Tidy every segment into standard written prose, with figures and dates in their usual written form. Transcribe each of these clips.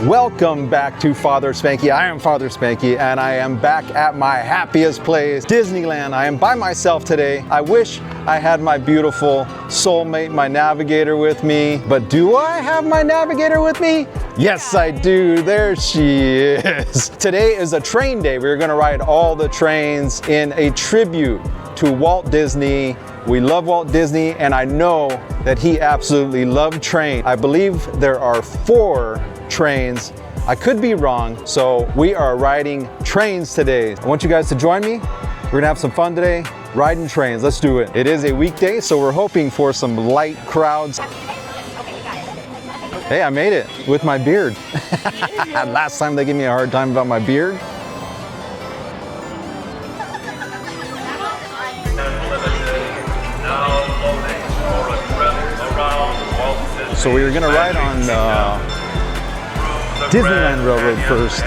Welcome back to Father Spanky. I am Father Spanky and I am back at my happiest place, Disneyland. I am by myself today. I wish I had my beautiful soulmate, my navigator with me, but do I have my navigator with me? Yes, I do. There she is. Today is a train day. We're gonna ride all the trains in a tribute to Walt Disney. We love Walt Disney and I know that he absolutely loved trains. I believe there are 4 trains. I could be wrong, so we are riding trains today. I want you guys to join me. We're gonna have some fun today, riding trains. Let's do it. It is a weekday, so we're hoping for some light crowds. Hey, I made it with my beard. Last time they gave me a hard time about my beard. So we were gonna ride on Disneyland Railroad first.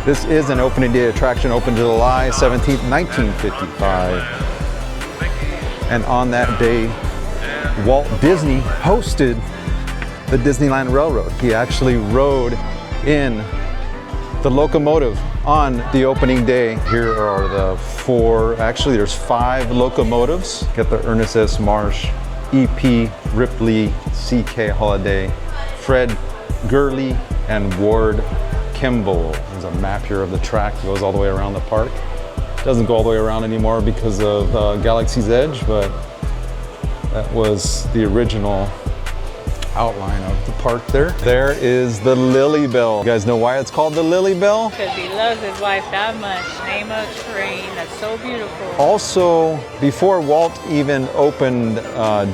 This is an opening day attraction, opened July 17th, 1955. And on that day, Walt Disney hosted the Disneyland Railroad. He actually rode in the locomotive on the opening day. Here are the 4, actually there's 5 locomotives. Got the Ernest S. Marsh, E.P. Ripley, C.K. Holliday, Fred Gurley, and Ward Kimball. There's a map here of the track that goes all the way around the park. Doesn't go all the way around anymore because of Galaxy's Edge, but that was the original outline of the park there. There is the Lily Bell. You guys know why it's called the Lily Bell? Because he loves his wife that much. Name a train that's so beautiful. Also, before Walt even opened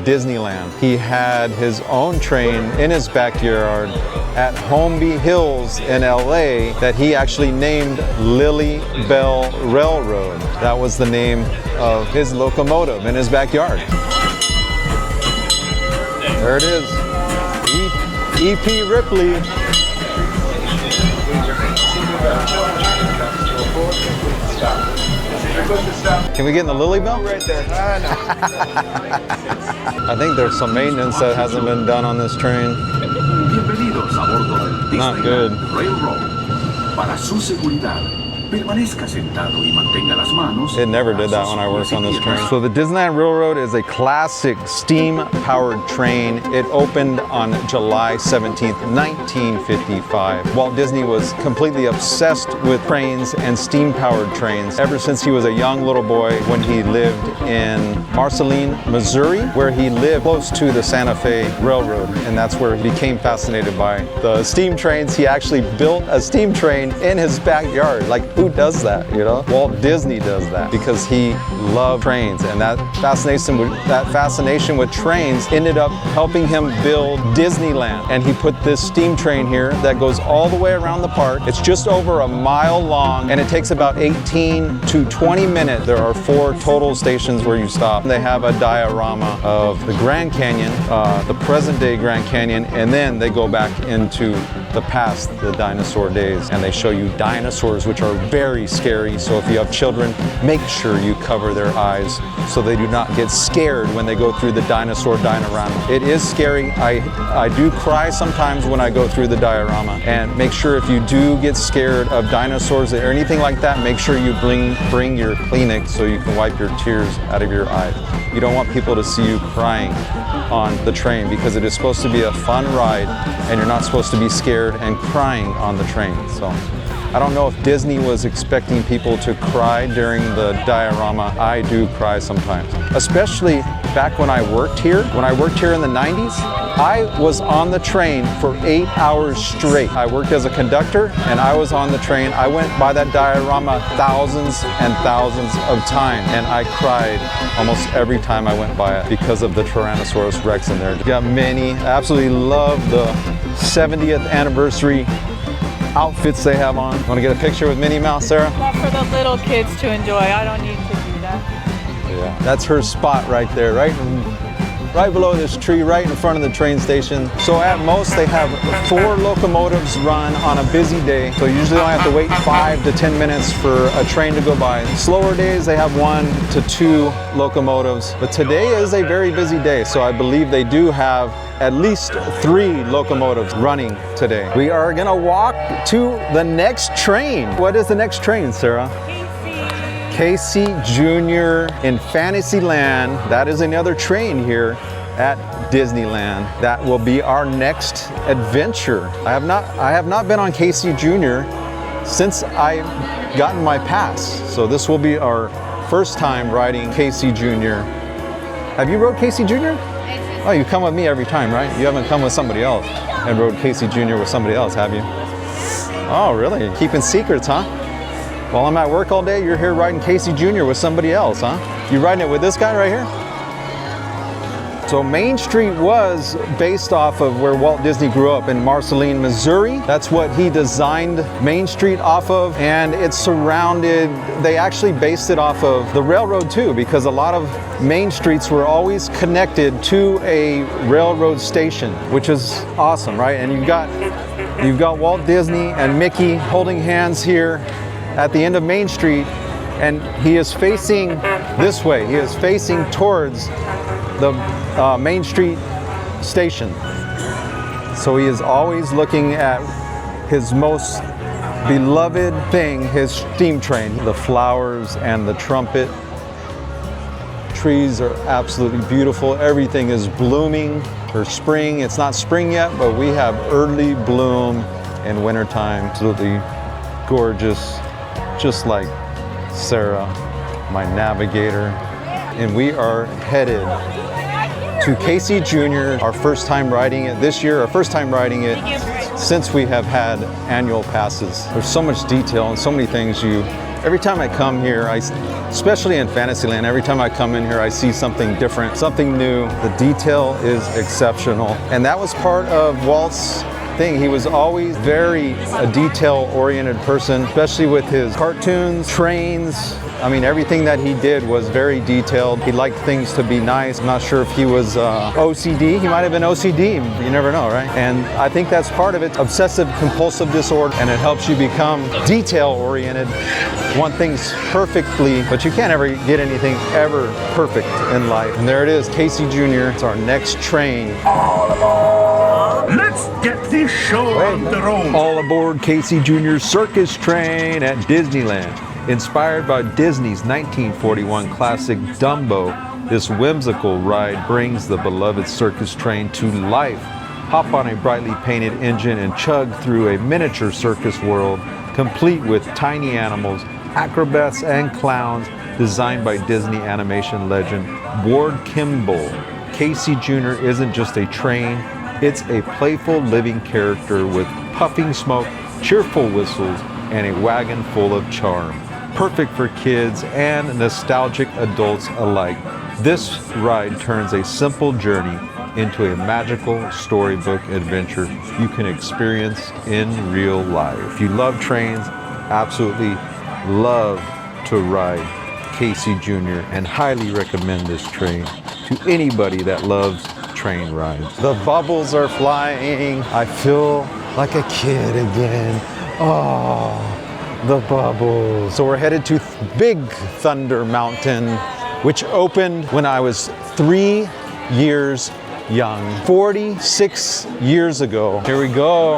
Disneyland, he had his own train in his backyard at Holmby Hills in LA that he actually named Lily Bell Railroad. That was the name of his locomotive in his backyard. There it is. E.P. Ripley. Can we get in the Lily Bell? Right there. I think there's some maintenance that hasn't been done on this train. Not good. It never did that when I worked on this train. So the Disneyland Railroad is a classic steam-powered train. It opened on July 17th, 1955. Walt Disney was completely obsessed with trains and steam-powered trains ever since he was a young little boy when he lived in Marceline, Missouri, where he lived close to the Santa Fe Railroad, and that's where he became fascinated by the steam trains. He actually built a steam train in his backyard. Like, who does that, you know? Walt Disney does that because he loved trains, and that fascination with trains ended up helping him build Disneyland. And he put this steam train here that goes all the way around the park. It's just over a mile long, and it takes about 18 to 20 minutes. There are 4 total stations where you stop. They have a diorama of the Grand Canyon, the present day Grand Canyon, and then they go back into the past, the dinosaur days, and they show you dinosaurs, which are very scary. So if you have children, make sure you cover their eyes so they do not get scared when they go through the dinosaur diorama. It is scary. I do cry sometimes when I go through the diorama. And make sure if you do get scared of dinosaurs or anything like that, make sure you bring your Kleenex so you can wipe your tears out of your eyes. You don't want people to see you crying on the train because it is supposed to be a fun ride and you're not supposed to be scared and crying on the train. So I don't know if Disney was expecting people to cry during the diorama. I do cry sometimes, especially back when I worked here. When I worked here in the 90s, I was on the train for 8 hours straight. I worked as a conductor and I was on the train. I went by that diorama thousands and thousands of times, and I cried almost every time I went by it because of the Tyrannosaurus Rex in there. Got many. I absolutely love the 70th anniversary outfits they have on. Want to get a picture with Minnie Mouse, Sarah? Not for the little kids to enjoy. I don't need to do that. Yeah, that's her spot right there, right right below this tree, right in front of the train station. So at most they have 4 locomotives run on a busy day. So you usually only have to wait 5 to 10 minutes for a train to go by. Slower days they have 1 to 2 locomotives. But today is a very busy day, so I believe they do have at least 3 locomotives running today. We are gonna walk to the next train. What is the next train, Sarah? Casey Jr. in Fantasyland. That is another train here at Disneyland. That will be our next adventure. I have not been on Casey Jr. since I gotten my pass. So this will be our first time riding Casey Jr. Have you rode Casey Jr.? Oh, you come with me every time, right? You haven't come with somebody else and rode Casey Jr. with somebody else, have you? Oh, really? Keeping secrets, huh? While I'm at work all day, you're here riding Casey Jr. with somebody else, huh? You riding it with this guy right here? So Main Street was based off of where Walt Disney grew up in Marceline, Missouri. That's what he designed Main Street off of, and it's surrounded, they actually based it off of the railroad too, because a lot of main streets were always connected to a railroad station, which is awesome, right? And you've got Walt Disney and Mickey holding hands here at the end of Main Street, and he is facing this way. He is facing towards the Main Street station. So he is always looking at his most beloved thing, his steam train. The flowers and the trumpet. Trees are absolutely beautiful. Everything is blooming for spring. It's not spring yet, but we have early bloom in wintertime. Absolutely gorgeous, just like Sara, my navigator. And we are headed to Casey Jr., our first time riding it this year, our first time riding it since we have had annual passes. There's so much detail and so many things every time I come here, especially in Fantasyland, every time I come in here, I see something different, something new. The detail is exceptional. And that was part of Walt's thing. He was always very a detail-oriented person, especially with his cartoons, trains. I mean, everything that he did was very detailed. He liked things to be nice. I'm not sure if he was OCD. He might have been OCD. You never know, right? And I think that's part of it. Obsessive compulsive disorder, and it helps you become detail-oriented. Want things perfectly, but you can't ever get anything ever perfect in life. And there it is, Casey Jr. It's our next train. Let's get this show on the road. All aboard Casey Jr.'s Circus Train at Disneyland. Inspired by Disney's 1941 classic Dumbo, this whimsical ride brings the beloved circus train to life. Hop on a brightly painted engine and chug through a miniature circus world, complete with tiny animals, acrobats, and clowns, designed by Disney animation legend Ward Kimball. Casey Jr. isn't just a train, it's a playful living character with puffing smoke, cheerful whistles, and a wagon full of charm. Perfect for kids and nostalgic adults alike. This ride turns a simple journey into a magical storybook adventure you can experience in real life. If you love trains, absolutely love to ride Casey Jr. and highly recommend this train to anybody that loves train rides. The bubbles are flying. I feel like a kid again. Oh. The bubbles. So we're headed to Big Thunder Mountain, which opened when I was 3 years young, 46 years ago. Here we go.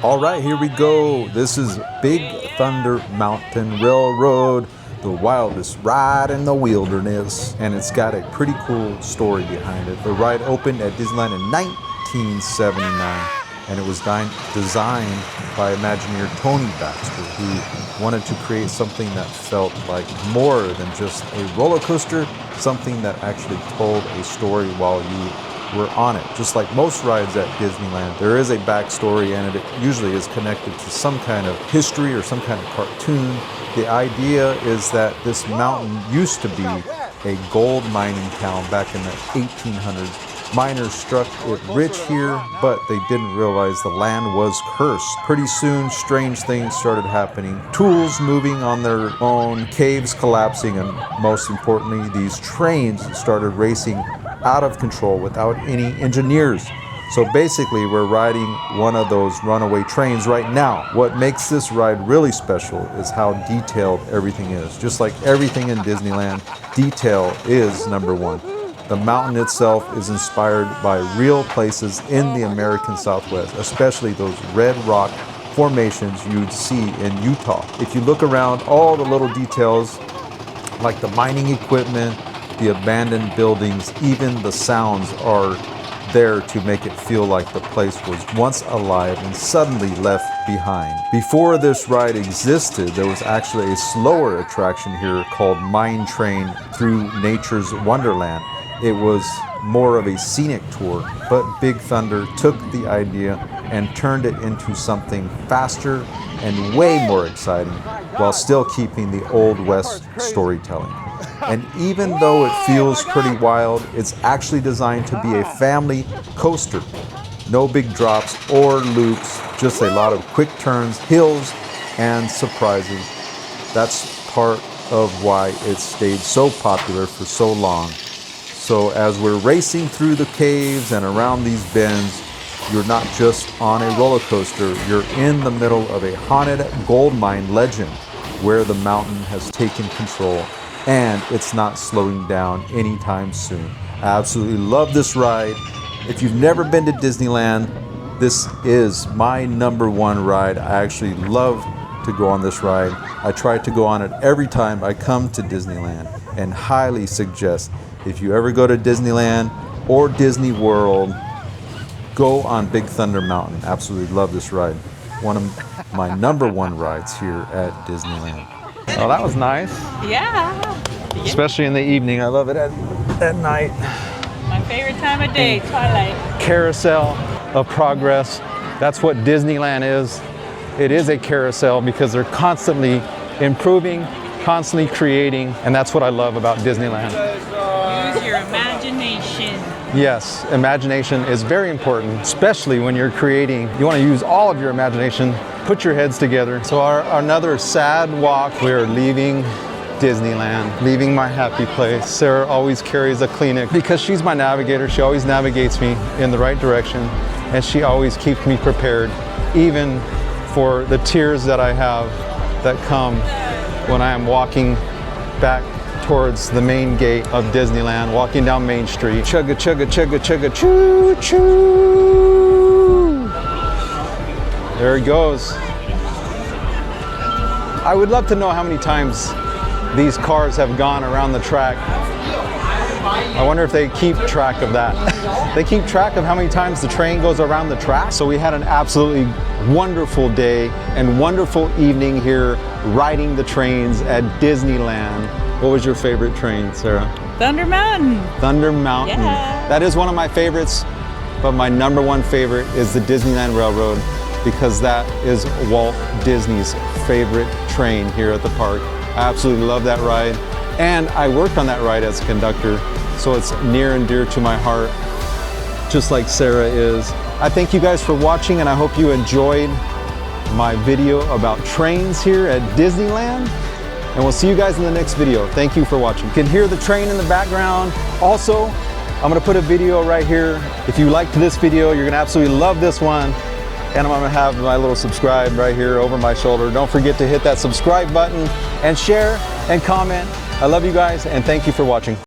All right, here we go. This is Big Thunder Mountain Railroad, the wildest ride in the wilderness. And it's got a pretty cool story behind it. The ride opened at Disneyland in 1979. And it was designed by Imagineer Tony Baxter, who wanted to create something that felt like more than just a roller coaster, something that actually told a story while you were on it. Just like most rides at Disneyland, there is a backstory, and it usually is connected to some kind of history or some kind of cartoon. The idea is that this mountain used to be a gold mining town back in the 1800s. Miners struck it rich here, but they didn't realize the land was cursed. Pretty soon, strange things started happening. Tools moving on their own, caves collapsing, and most importantly, these trains started racing out of control without any engineers. So basically, we're riding one of those runaway trains right now. What makes this ride really special is how detailed everything is. Just like everything in Disneyland, detail is number one. The mountain itself is inspired by real places in the American Southwest, especially those red rock formations you'd see in Utah. If you look around, all the little details like the mining equipment, the abandoned buildings, even the sounds are there to make it feel like the place was once alive and suddenly left behind. Before this ride existed, there was actually a slower attraction here called Mine Train Through Nature's Wonderland. It was more of a scenic tour, but Big Thunder took the idea and turned it into something faster and way more exciting while still keeping the Old West storytelling. And even though it feels pretty wild, it's actually designed to be a family coaster. No big drops or loops, just a lot of quick turns, hills, and surprises. That's part of why it stayed so popular for so long. So as we're racing through the caves and around these bends, you're not just on a roller coaster, you're in the middle of a haunted gold mine legend where the mountain has taken control, and it's not slowing down anytime soon. I absolutely love this ride. If you've never been to Disneyland, this is my #1 ride. I actually love to go on this ride. I try to go on it every time I come to Disneyland, and highly suggest if you ever go to Disneyland or Disney World, go on Big Thunder Mountain. Absolutely love this ride. One of my #1 rides here at Disneyland. Oh, that was nice. Yeah. Especially in the evening. I love it at night. My favorite time of day, twilight. Carousel of progress. That's what Disneyland is. It is a carousel because they're constantly improving, constantly creating, and that's what I love about Disneyland. Use your imagination. Yes, imagination is very important, especially when you're creating. You want to use all of your imagination, put your heads together. So another sad walk. We're leaving Disneyland, leaving my happy place. Sara always carries a Kleenex because she's my navigator. She always navigates me in the right direction, and she always keeps me prepared, even for the tears that I have that come when I am walking back towards the main gate of Disneyland, walking down Main Street. Chugga, chugga, chugga, chugga, choo, choo. There it goes. I would love to know how many times these cars have gone around the track. I wonder if they keep track of that. They keep track of how many times the train goes around the track. So we had an absolutely wonderful day and wonderful evening here riding the trains at Disneyland. What was your favorite train, Sara? Thunder Mountain. Thunder Mountain. Yeah. That is one of my favorites, but my #1 favorite is the Disneyland Railroad because that is Walt Disney's favorite train here at the park. I absolutely love that ride. And I worked on that ride as a conductor, so it's near and dear to my heart, just like Sara is. I thank you guys for watching, and I hope you enjoyed my video about trains here at Disneyland. And we'll see you guys in the next video. Thank you for watching. You can hear the train in the background. Also, I'm gonna put a video right here. If you liked this video, you're gonna absolutely love this one. And I'm gonna have my little subscribe right here over my shoulder. Don't forget to hit that subscribe button and share and comment. I love you guys, and thank you for watching.